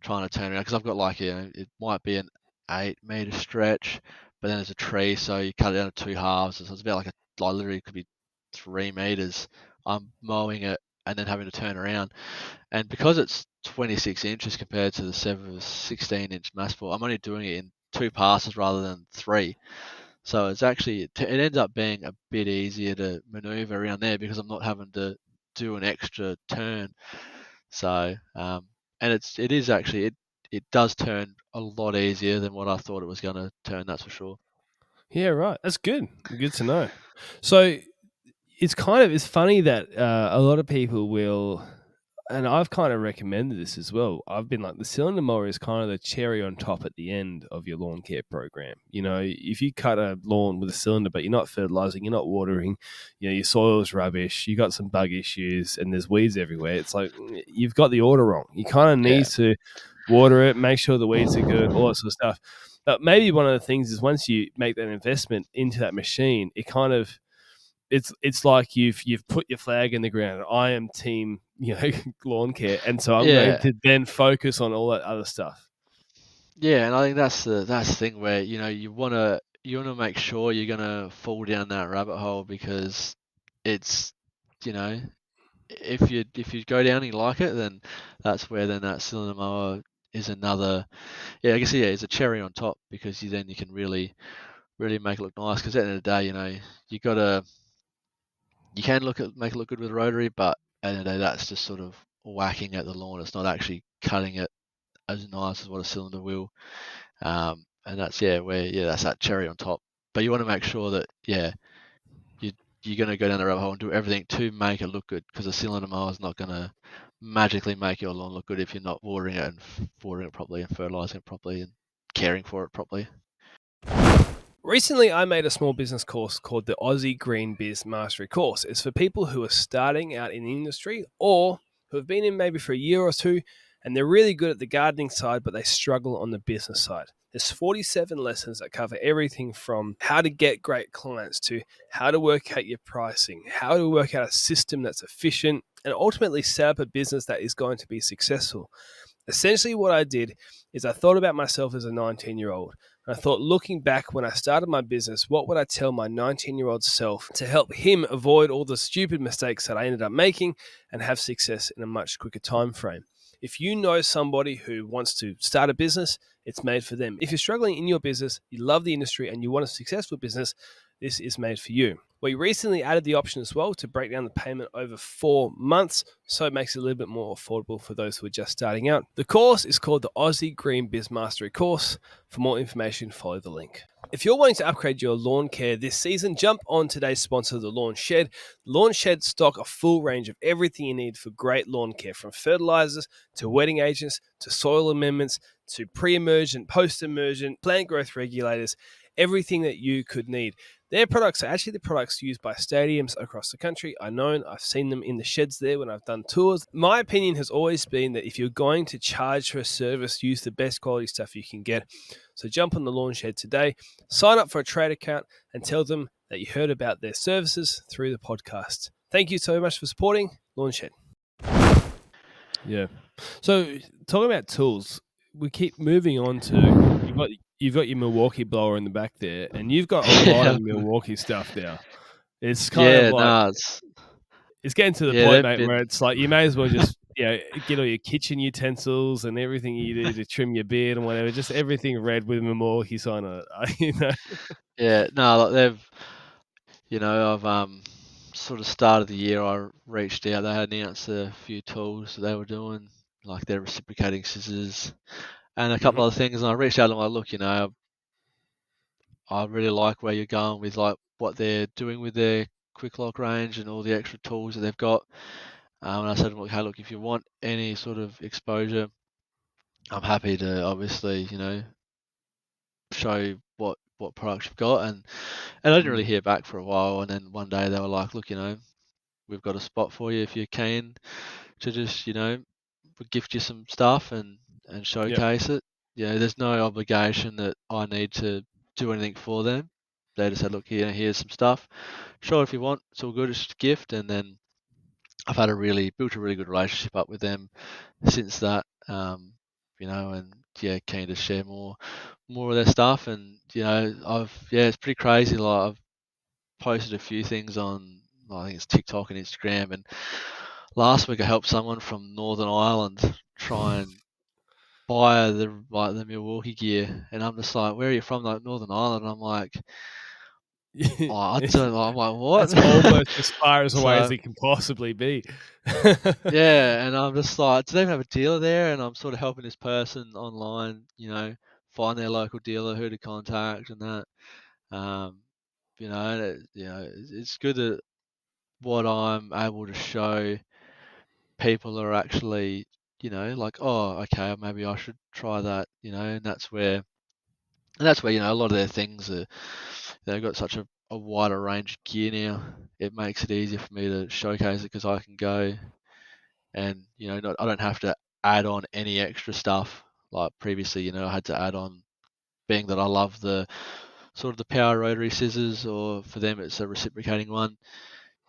trying to turn around because I've got like it might be an 8 meter stretch, but then there's a tree, so you cut it down to two halves, so it's about like literally it could be 3 meters. I'm mowing it and then having to turn around, and because it's 26 inches compared to the 16-inch mass ball, I'm only doing it in two passes rather than three. So it ends up being a bit easier to maneuver around there because I'm not having to do an extra turn. So and it is actually it does turn a lot easier than what I thought it was going to turn. That's for sure. Yeah, right. That's good. Good to know. So it's funny that a lot of people will, and I've kind of recommended this as well. I've been like, the cylinder mower is kind of the cherry on top at the end of your lawn care program. If you cut a lawn with a cylinder, but you're not fertilizing, you're not watering, your soil's rubbish, you got some bug issues, and there's weeds everywhere. It's like, you've got the order wrong. You kind of need Yeah. to water it, make sure the weeds are good, all that sort of stuff. But maybe one of the things is, once you make that investment into that machine, it kind of, it's like you've put your flag in the ground. I am team, lawn care, and so I'm going Yeah. to then focus on all that other stuff. Yeah, and I think that's the thing where you wanna make sure you're gonna fall down that rabbit hole because it's you know if you go down and you like it, then that's where then that cylinder mower is another. Yeah, I guess yeah, it's a cherry on top because you can really make it look nice. Because at the end of the day, you gotta you can make it look good with a rotary, but at the end of the day, that's just sort of whacking at the lawn. It's not actually cutting it as nice as what a cylinder will. And that's where that's that cherry on top. But you want to make sure that you you're going to go down the rabbit hole and do everything to make it look good because a cylinder mower is not going to magically make your lawn look good if you're not watering it and watering it properly and fertilizing it properly and caring for it properly. Recently, I made a small business course called the Aussie Green Biz Mastery Course. It's for people who are starting out in the industry or who have been in maybe for a year or two and they're really good at the gardening side, but they struggle on the business side. There's 47 lessons that cover everything from how to get great clients to how to work out your pricing, how to work out a system that's efficient, and ultimately set up a business that is going to be successful. Essentially, what I did is I thought about myself as a 19-year-old. I thought, looking back when I started my business, what would I tell my 19-year-old self to help him avoid all the stupid mistakes that I ended up making and have success in a much quicker time frame? If you know somebody who wants to start a business, it's made for them. If you're struggling in your business, you love the industry, and you want a successful business, this is made for you. We recently added the option as well to break down the payment over 4 months, so it makes it a little bit more affordable for those who are just starting out. The course is called the Aussie Green Biz Mastery Course. For more information, follow the link. If you're wanting to upgrade your lawn care this season, jump on today's sponsor, the Lawn Shed. Lawn Shed stock a full range of everything you need for great lawn care, from fertilizers to wetting agents to soil amendments to pre-emergent, post-emergent, plant growth regulators, everything that you could need. Their products are actually the products used by stadiums across the country. I know, I've seen them in the sheds there when I've done tours. My opinion has always been that if you're going to charge for a service, use the best quality stuff you can get. So jump on the Lawn Shed today, sign up for a trade account, and tell them that you heard about their services through the podcast. Thank you so much for supporting Lawn Shed. Yeah. So talking about tools, we keep moving on to you've got your Milwaukee blower in the back there, and you've got a lot Yeah, of Milwaukee stuff now. It's kind of yeah, like no, it's getting to the point, they've mate, where been it's like you may as well just get all your kitchen utensils and everything you do to trim your beard and whatever, just everything red with Milwaukee sign on it. yeah, no, like I've sort of started the year. I reached out. They had announced a few tools that they were doing, like their reciprocating scissors and a couple Mhm. other things. And I reached out and I look, I really like where you're going with like what they're doing with their quick lock range and all the extra tools that they've got. And I said to them, look, hey, look, if you want any sort of exposure, I'm happy to obviously, show what products you've got. And I didn't really Mm. hear back for a while. And then one day they were like, look, we've got a spot for you if you're keen to just, we'll gift you some stuff and Yep. showcase it. There's no obligation that I need to do anything for them. They just said, look, here's some stuff. Sure, if you want, it's all good. It's just a gift. And then I've built a really good relationship up with them since that. And keen to share more of their stuff. And it's pretty crazy. Like I've posted a few things on, I think it's TikTok and Instagram. And last week I helped someone from Northern Ireland try and buy the Milwaukee gear, and I'm just like, where are you from? Like Northern Ireland. And I'm like, oh, I don't know. I'm like, That's what? almost as far as away as So it can possibly be. yeah, and I'm just like, do they even have a dealer there? And I'm sort of helping this person online, find their local dealer, who to contact, and that. Um, it's good that what I'm able to show people are actually, like, oh, okay, maybe I should try that, and that's where a lot of their things are. They've got such a wider range of gear now. It makes it easier for me to showcase it because I can go and I don't have to add on any extra stuff like previously. I had to add on, being that I love the sort of the power rotary scissors, or for them it's a reciprocating one.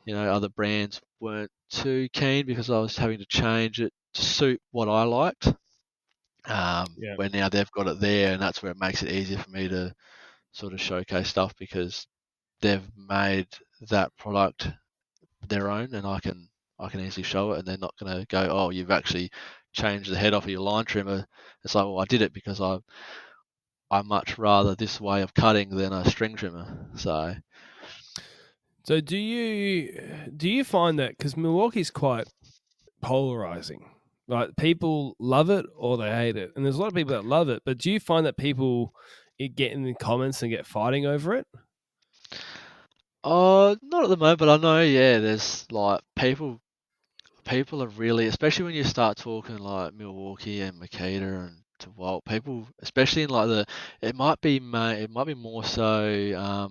Other brands weren't too keen because I was having to change it to suit what I liked. Yeah. Where now they've got it there, and that's where it makes it easier for me to sort of showcase stuff because they've made that product their own, and I can easily show it, and they're not going to go, oh, you've actually changed the head off of your line trimmer. It's like, well, I did it because I much rather this way of cutting than a string trimmer. So So do you find that because Milwaukee's quite polarizing, like people love it or they hate it, and there's a lot of people that love it, but do you find that people get in the comments and get fighting over it? not at the moment, but I know, yeah, there's like people are really, especially when you start talking like Milwaukee and Makita and DeWalt, people, especially in like it might be more so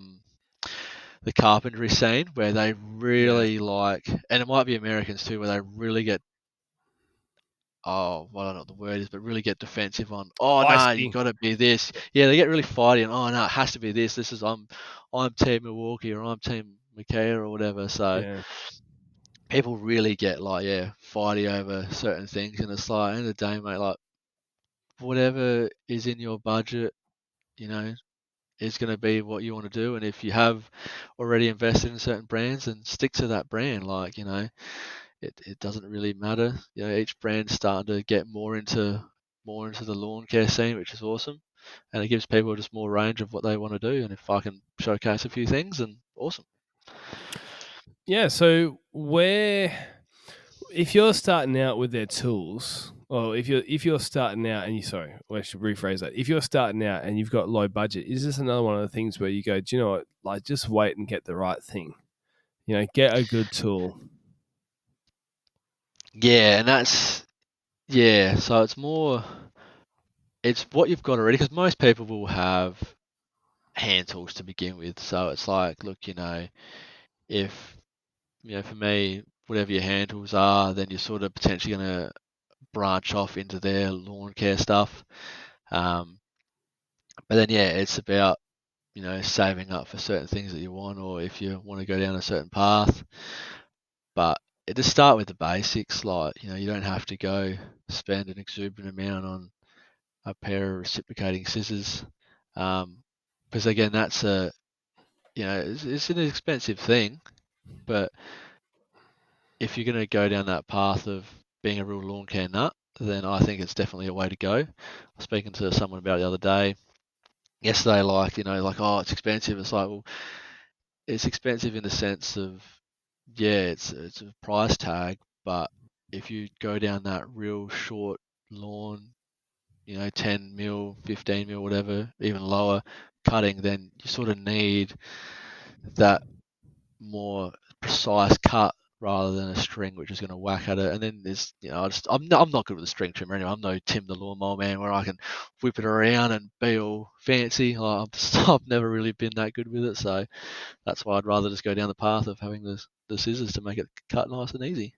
the carpentry scene where they Yeah, really like, and it might be Americans too, where they really get, oh, well, I don't know what the word is, but really get defensive on, oh no, you feisty. got to be this. Yeah, they get really fighty and, oh no, it has to be this. This is I'm Team Milwaukee or I'm Team Makita or whatever. So Yeah. people really get like, yeah, fighty over certain things, and it's like, at the end of the day, mate, like whatever is in your budget, you know, is going to be what you want to do. And if you have already invested in certain brands, then stick to that brand. Like, it doesn't really matter. Each brand's starting to get more into the lawn care scene, which is awesome, and it gives people just more range of what they want to do. And if I can showcase a few things, then awesome. Yeah, so where if you're starting out with their tools, or if you're starting out and I should rephrase that. If you're starting out and you've got low budget, is this another one of the things where you go, do you know what? Like, just wait and get the right thing. Get a good tool. Yeah, and that's yeah. So it's what you've got already, because most people will have hand tools to begin with. So it's like, look, if for me, whatever your hand tools are, then you're sort of potentially going to branch off into their lawn care stuff. Um, but then, yeah, it's about, saving up for certain things that you want, or if you want to go down a certain path. But to start with the basics, like, you don't have to go spend an exuberant amount on a pair of reciprocating scissors. Because again, that's it's an expensive thing, but if you're going to go down that path of being a real lawn care nut, then I think it's definitely a way to go. I was speaking to someone about it the other day, yesterday, like, like, oh, it's expensive. It's like, well, it's expensive in the sense of, yeah, it's a price tag, but if you go down that real short lawn, 10 mil, 15 mil, whatever, even lower cutting, then you sort of need that more precise cut rather than a string which is going to whack at it. And then there's, I'm not good with a string trimmer anyway. I'm no Tim the lawnmower man where I can whip it around and be all fancy. I've never really been that good with it, so that's why I'd rather just go down the path of having the scissors to make it cut nice and easy.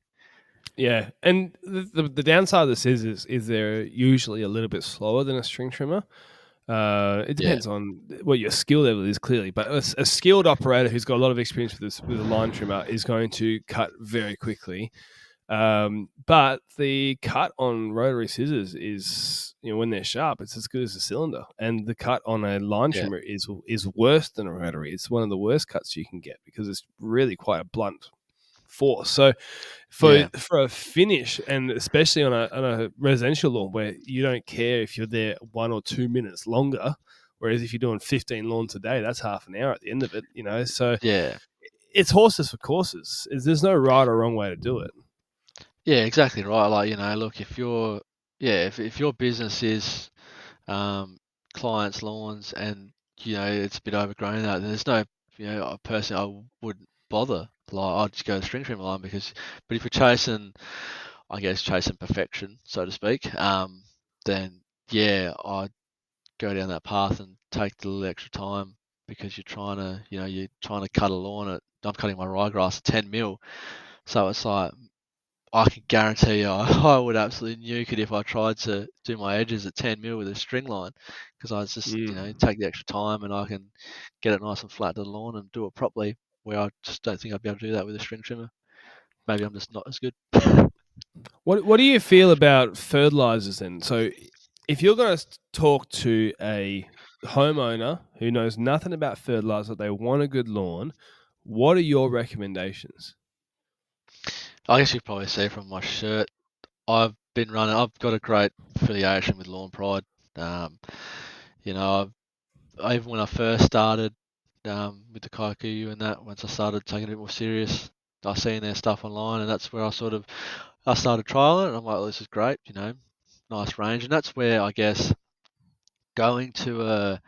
Yeah, and the downside of the scissors is they're usually a little bit slower than a string trimmer. It Yeah, depends on what your skill level is, clearly, but a skilled operator who's got a lot of experience with a line trimmer is going to cut very quickly. But the cut on rotary scissors is, when they're sharp, it's as good as a cylinder, and the cut on a line yeah, trimmer is worse than a rotary. It's one of the worst cuts you can get because it's really quite a blunt force. So for yeah, for a finish, and especially on a residential lawn where you don't care if you're there 1 or 2 minutes longer, whereas if you're doing 15 lawns a day, that's half an hour at the end of it. So yeah, it's horses for courses. There's no right or wrong way to do it. yeah. Exactly right. Like, look, if your business is clients' lawns and it's a bit overgrown and that, then there's no, personally I wouldn't bother. Like, I'd just go the string trim line but if you're chasing perfection, so to speak, then yeah, I'd go down that path and take the little extra time because you're trying to cut a lawn I'm cutting my ryegrass at 10 mil, so it's like I can guarantee you, I would absolutely nuke it if I tried to do my edges at 10 mil with a string line, because I just, Mm. take the extra time and I can get it nice and flat to the lawn and do it properly. Where I just don't think I'd be able to do that with a string trimmer. Maybe I'm just not as good. What do you feel about fertilizers then? So if you're going to talk to a homeowner who knows nothing about fertilizer, they want a good lawn, what are your recommendations? I guess you probably see from my shirt, I've got a great affiliation with Lawn Pride. Um, you know, even when I first started with the Kaikuyu and that, once I started taking it a bit more serious, I seen their stuff online, and that's where I started trialing it. And I'm like, well, this is great, nice range, and that's where I guess going to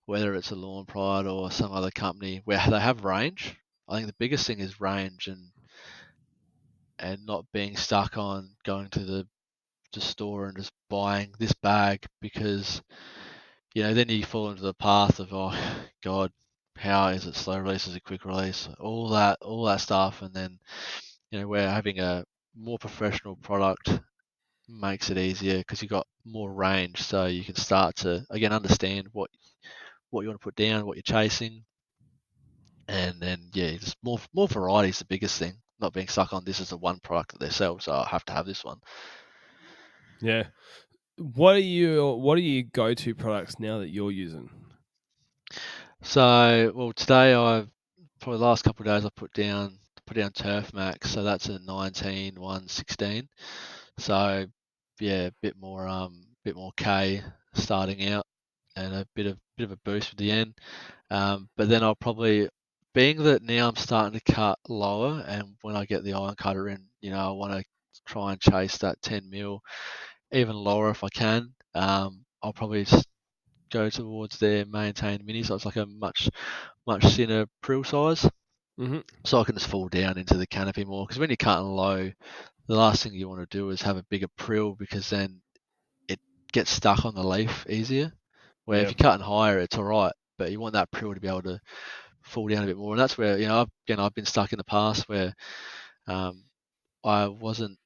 whether it's a Lawn Pride or some other company where they have range. I think the biggest thing is range and not being stuck on going to the store and just buying this bag because then you fall into the path of, oh God, how is it slow release, is it quick release, all that stuff, and then where having a more professional product makes it easier because you've got more range, so you can start to again understand what you want to put down, what you're chasing, and then just more variety is the biggest thing. Not being stuck on this is the one product that they sell, so I have to have this one. Yeah. What are your go-to products now that you're using? So, well, today I've probably the last couple of days I put down Turf Max, so that's a 19 116. So yeah, bit more K starting out, and a bit of a boost at the end. But then I'll probably, being that now I'm starting to cut lower, and when I get the iron cutter in, I want to try and chase that 10 mil even lower if I can. I'll probably just go towards their maintained mini, so it's like a much thinner prill size, Hmm. so I can just fall down into the canopy more. Because when you're cutting low, the last thing you want to do is have a bigger prill because then it gets stuck on the leaf easier. Where if Yeah. you're cutting higher, it's all right, but you want that prill to be able to fall down a bit more. And that's where I've been stuck in the past where um, I wasn't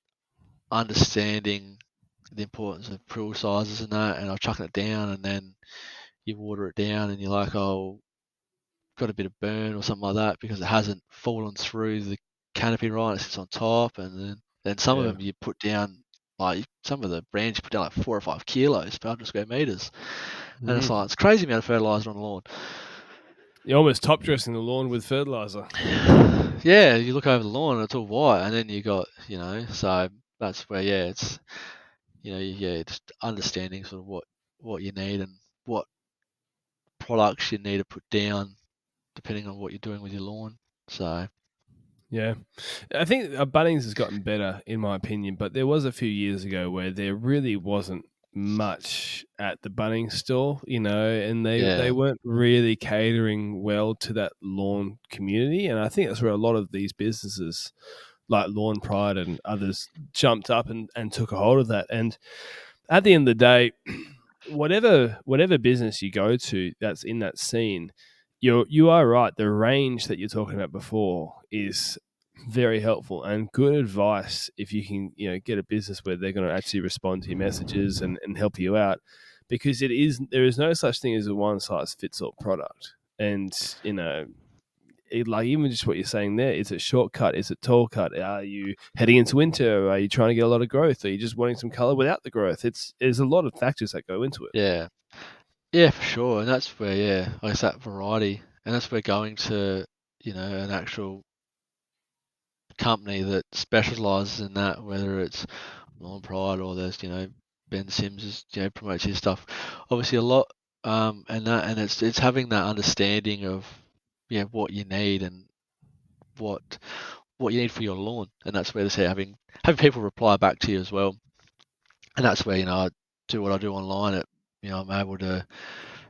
understanding the importance of prill sizes and that, and I was chucking it down, and then you water it down, and you're like, oh, got a bit of burn or something like that because it hasn't fallen through the canopy right. It sits on top, and then some of Yeah. them you put down, like some of the brands you put down like 4 or 5 kilos per 100 square meters, and it's Hmm. like it's crazy amount of fertilizer on the lawn. You're almost top dressing the lawn with fertilizer. Yeah, you look over the lawn and it's all white, and then you got so that's where it's just understanding sort of what you need and what products you need to put down depending on what you're doing with your lawn. So Yeah. I think Bunnings has gotten better, in my opinion, but there was a few years ago where there really wasn't much at the Bunnings store, and they yeah, weren't really catering well to that lawn community. And I think that's where a lot of these businesses like Lawn Pride and others jumped up and took a hold of that. And at the end of the day, whatever business you go to that's in that scene, you are right. The range that you're talking about before is very helpful and good advice if you can get a business where they're going to actually respond to your messages and help you out, because there is no such thing as a one size fits all product. And like even just what you're saying there, is it shortcut? Is it tall cut? Are you heading into winter? Are you trying to get a lot of growth? Are you just wanting some color without the growth? There's a lot of factors that go into it. yeah. Yeah, for sure. And that's where, I guess that variety, and that's where going to, an actual company that specializes in that, whether it's Lawn Pride or there's, Ben Sims is, promotes his stuff, obviously a lot, and it's having that understanding of, what you need and what what you need for your lawn, and that's where they say having people reply back to you as well, and that's where, I do what I do online. I'm able to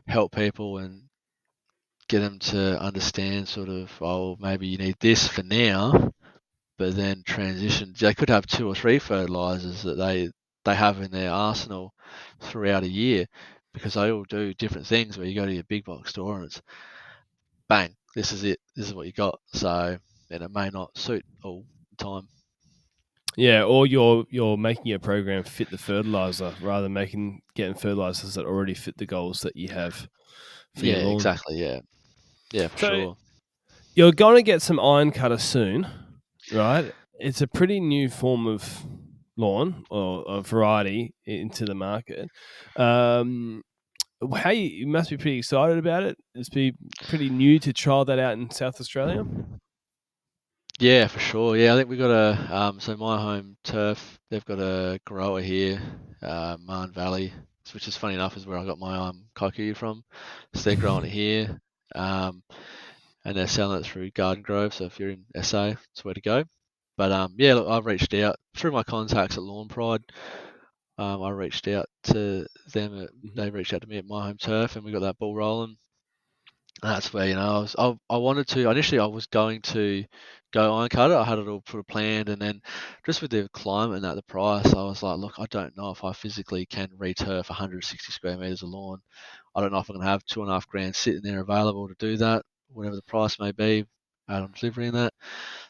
help people and get them to understand sort of, oh, maybe you need this for now, but then transition. They could have 2 or 3 fertilizers that they have in their arsenal throughout a year because they all do different things. Where you go to your big box store and it's bang, this is it, this is what you got. So and it may not suit all the time. Yeah, or you're making your program fit the fertilizer rather than getting fertilizers that already fit the goals that you have for your Yeah, lawn. exactly. Yeah, yeah, for So sure. you're going to get some iron cutter soon, right? It's a pretty new form of lawn or a variety into the market. You must be pretty excited about it. It's be pretty new to trial that out in South Australia. Yeah, for sure. Yeah, I think we got so my home turf, they've got a grower here, Marn Valley, which is funny enough is where I got my kikuyu from. So they're growing it here, um, and they're selling it through Garden Grove. So if you're in SA, it's where to go. But yeah, look, I've reached out through my contacts at Lawn Pride. I reached out to them. Mhm. They reached out to me at my home turf, and we got that ball rolling. That's where, I wanted to initially I was going to go iron cut it. I had it all sort of planned, and then just with the climate and the price, I was like, look, I don't know if I physically can returf 160 square meters of lawn. I don't know if I'm gonna have 2.5 grand sitting there available to do that, whatever the price may be, add on delivery and that.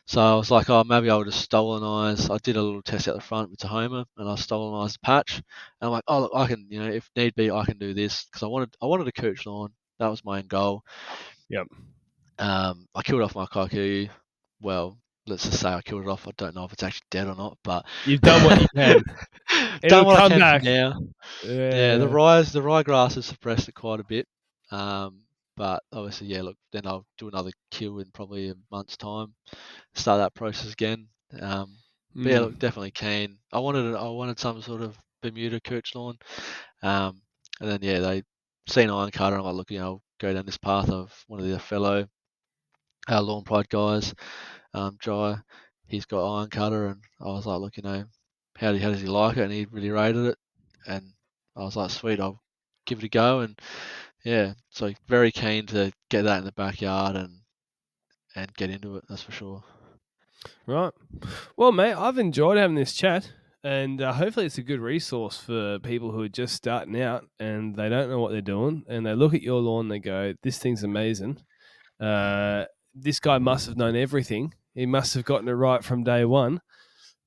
So I was like, oh, maybe I'll just stolonize. I did a little test out the front with Tahoma, and I stolonized the patch. And I'm like, oh, look, I can, if need be, I can do this because I wanted a couch lawn. That was my end goal. Yep. I killed off my kikuyu. Well, let's just say I killed it off. I don't know if it's actually dead or not, but You've done what you can. It'll done what I come can for back. now. Yeah, Yeah. the ryegrass has suppressed it quite a bit. Um, but obviously, yeah. Look, then I'll do another kill in probably a month's time. Start that process again. But yeah, Mm. look, definitely keen. I wanted some sort of Bermuda couch lawn. Um, and then yeah, they seen iron cutter. I'm like, look, I'll go down this path of one of the fellow lawn pride guys, Jai. He's got iron cutter, and I was like, look, how does he like it? And he really rated it, and I was like, sweet, I'll give it a go. And yeah, so very keen to get that in the backyard and get into it. That's for sure. Right. Well, mate, I've enjoyed having this chat, and hopefully it's a good resource for people who are just starting out and they don't know what they're doing, and they look at your lawn and they go, "This thing's amazing. This guy must have known everything. He must have gotten it right from day one."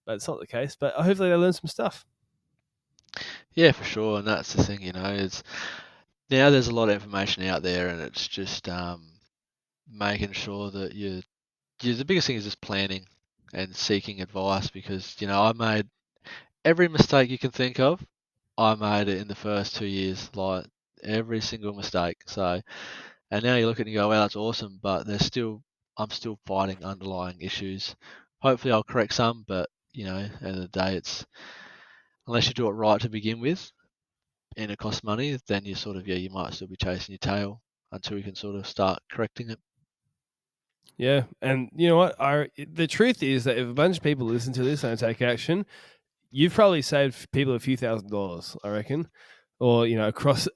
But it's not the case. But hopefully they learn some stuff. Yeah, for sure. And that's the thing, is now there's a lot of information out there, and it's just making sure that the biggest thing is just planning and seeking advice because I made every mistake you can think of. I made it in the first 2 years, like every single mistake. So, and now you look at it and you go, wow, that's awesome, but I'm still fighting underlying issues. Hopefully, I'll correct some, but at the end of the day, it's unless you do it right to begin with and it costs money, then you sort of, yeah, you might still be chasing your tail until you can sort of start correcting it. Yeah, and you know what? The truth is that if a bunch of people listen to this and take action, you've probably saved people a few $1,000s, I reckon, or across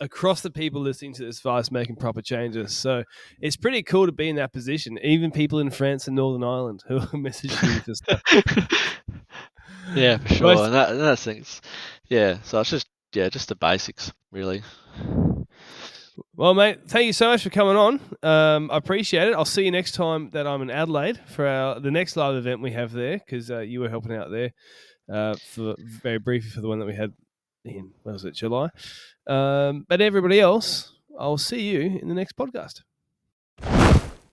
the people listening to this advice, making proper changes. So it's pretty cool to be in that position. Even people in France and Northern Ireland who are messaging you for stuff. Yeah, for sure. Most, And that's things. Yeah, so it's just just the basics really. well, mate, thank you so much for coming on. I appreciate it. I'll see you next time that I'm in Adelaide for the next live event we have there because you were helping out there for very briefly for the one that we had in, what was it, July? But everybody else, I'll see you in the next podcast.